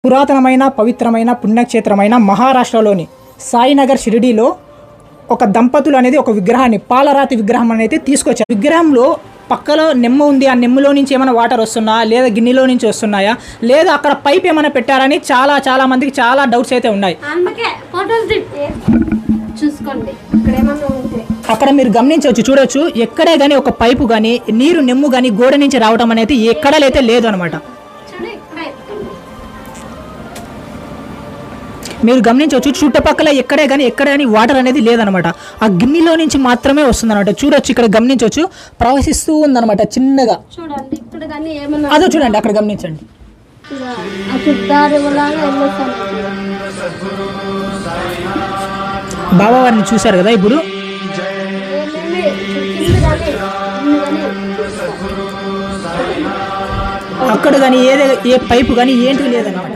పురాతనమైన పవిత్రమైన పుణ్యక్షేత్రమైన మహారాష్ట్రలోని సాయినగర్ షిరిడీలో ఒక దంపతులు అనేది ఒక విగ్రహాన్ని పాలరాతి విగ్రహం అనేది తీసుకొచ్చారు. విగ్రహంలో పక్కలో నెమ్మ ఉంది. ఆ నెమ్ములో నుంచి ఏమైనా వాటర్ వస్తున్నాయా లేదా గిన్నెలో నుంచి వస్తున్నాయా లేదా అక్కడ పైప్ ఏమైనా పెట్టారని చాలా మందికి చాలా డౌట్స్ అయితే ఉన్నాయి. అక్కడ మీరు గమనించవచ్చు, చూడొచ్చు. ఎక్కడే కానీ ఒక పైపు కానీ నీరు నెమ్ము కానీ గోడ నుంచి రావడం అనేది ఎక్కడైతే లేదు అనమాట. మీరు గమనించవచ్చు, చుట్టుపక్కల ఎక్కడ కానీ వాటర్ అనేది లేదనమాట. ఆ గిన్నెలో నుంచి మాత్రమే వస్తుందన్నమాట. చూడొచ్చు, ఇక్కడ గమనించవచ్చు, ప్రవహిస్తూ ఉందన్నమాట చిన్నగా. అదో చూడండి, అక్కడ గమనించండి. బాబా వారిని చూశారు కదా ఇప్పుడు. అక్కడ కానీ ఏ పైపు కానీ ఏంటి లేదన్నమాట.